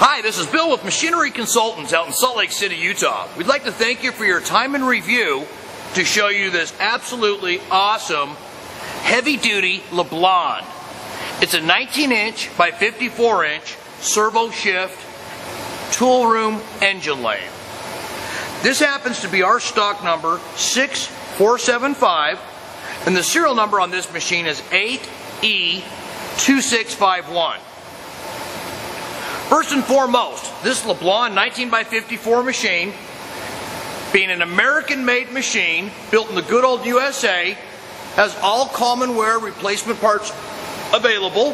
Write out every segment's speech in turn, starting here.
Hi, this is Bill with Machinery Consultants out in Salt Lake City, Utah. We'd like to thank you for your time and review to show you this absolutely awesome heavy-duty Leblond. It's a 19-inch by 54-inch servo shift tool room engine lathe. This happens to be our stock number 6475, and the serial number on this machine is 8E2651. First and foremost, this Leblond 19 by 54 machine, being an American-made machine built in the good old USA, has all common wear replacement parts available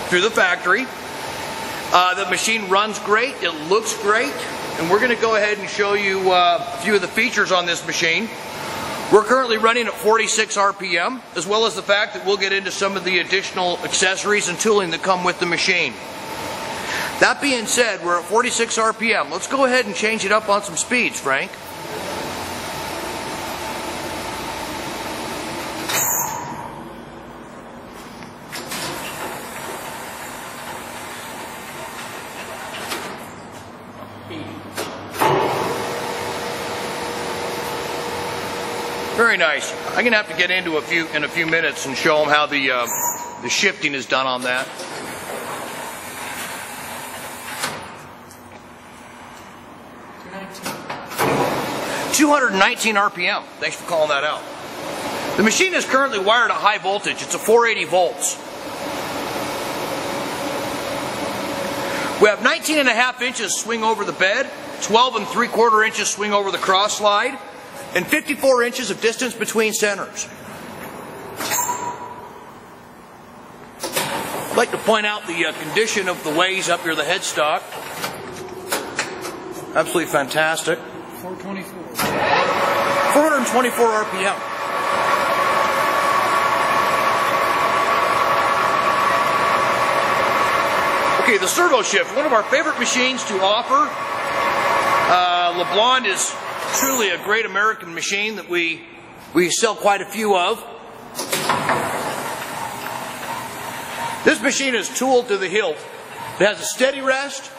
through the factory. The machine runs great, it looks great, and we're going to go ahead and show you a few of the features on this machine. We're currently running at 46 RPM, as well as the fact that we'll get into some of the additional accessories and tooling that come with the machine. That being said, we're at 46 RPM. Let's go ahead and change it up on some speeds, Frank. Very nice. I'm going to have to get into in a few minutes and show them how the shifting is done on that. 219 RPM. Thanks for calling that out. The machine is currently wired at high voltage. It's a 480 volts. We have 19.5 inches swing over the bed, 12 3/4 inches swing over the cross slide, and 54 inches of distance between centers. I'd like to point out the condition of the ways up here, the headstock. Absolutely fantastic. 424 RPM. Okay, the servo shift, one of our favorite machines to offer. Leblond is truly a great American machine that we sell quite a few of. This machine is tooled to the hilt. It has a steady rest,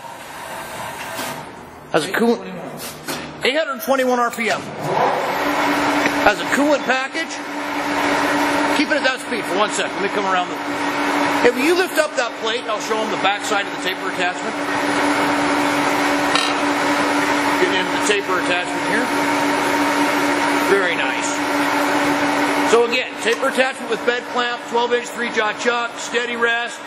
has a coolant, 821 RPM, has a coolant package. Keep it at that speed for 1 second. Let me come around the... Hey, will you lift up that plate? I'll show them the back side of the taper attachment. Getting into the taper attachment here. Very nice. So again, taper attachment with bed clamp, 12-inch 3-jaw chuck, steady rest.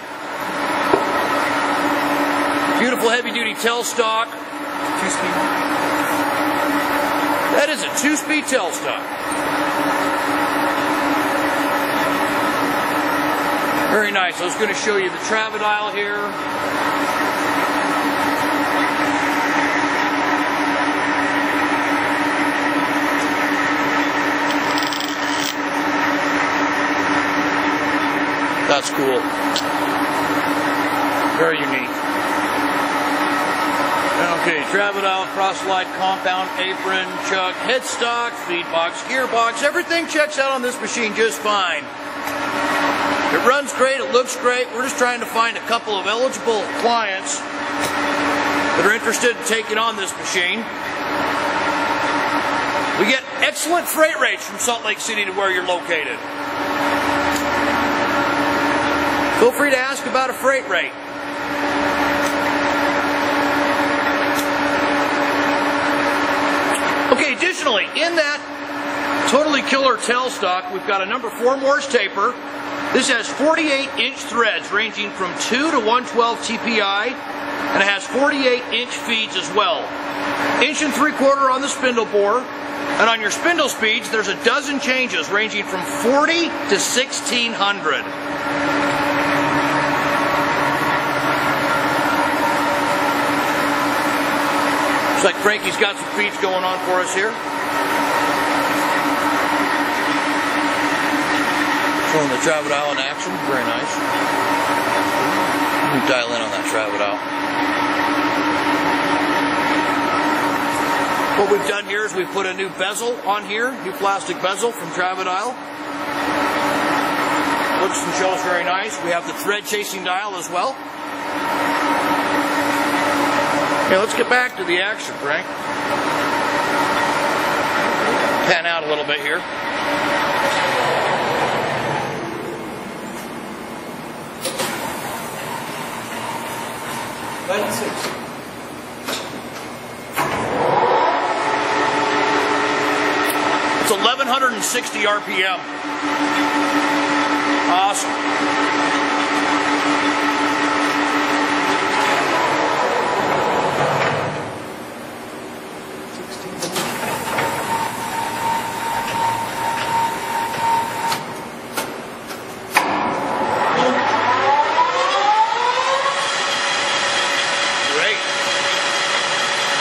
Beautiful heavy-duty tailstock. 2-speed. That is a 2-speed tailstock. Very nice. I was going to show you the travidile here. That's cool. Very unique. Okay, travidile, cross-slide, compound, apron, chuck, headstock, feed box, gearbox, everything checks out on this machine just fine. It runs great, it looks great. We're just trying to find a couple of eligible clients that are interested in taking on this machine. We get excellent freight rates from Salt Lake City to where you're located. Feel free to ask about a freight rate. Okay, additionally, in that totally killer tailstock, we've got a number 4 Morse taper. This has 48-inch threads ranging from 2 to 112 TPI, and it has 48-inch feeds as well. 1 3/4 on the spindle bore, and on your spindle speeds, there's a dozen changes ranging from 40 to 1600. Looks like Frankie's got some feeds going on for us here. Showing the travidile in action, very nice. Let me dial in on that travidile. What we've done here is we've put a new bezel on here, new plastic bezel from travidile. Looks and shows very nice. We have the thread chasing dial as well. Okay, let's get back to the action, Frank. Pan out a little bit here. It's 1160 RPM. Awesome.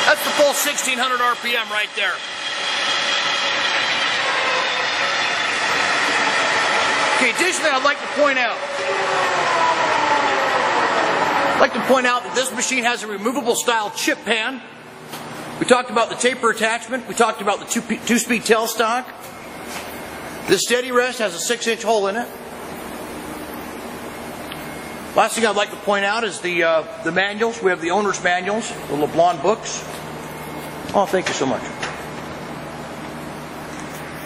That's the full 1600 RPM right there. Okay, additionally, I'd like to point out that this machine has a removable style chip pan. We talked about the taper attachment. We talked about the two-speed tailstock. This steady rest has a 6-inch hole in it. Last thing I'd like to point out is the manuals. We have the owner's manuals, the Leblond books. Oh, thank you so much.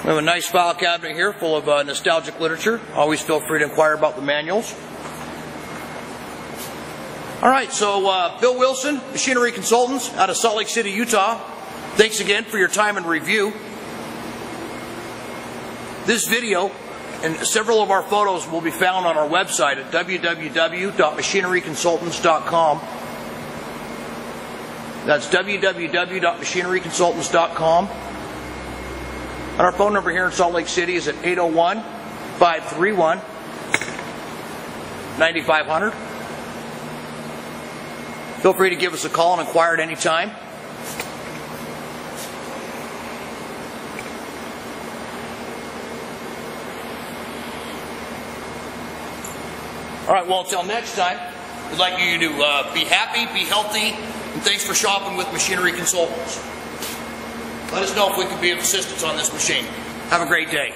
We have a nice file cabinet here full of nostalgic literature. Always feel free to inquire about the manuals. All right, so Bill Wilson, Machinery Consultants out of Salt Lake City, Utah. Thanks again for your time and review. This video and several of our photos will be found on our website at www.machineryconsultants.com. That's www.machineryconsultants.com. And our phone number here in Salt Lake City is at 801-531-9500. Feel free to give us a call and inquire at any time. All right, well, until next time, we'd like you to be happy, be healthy, and thanks for shopping with Machinery Consultants. Let us know if we can be of assistance on this machine. Have a great day.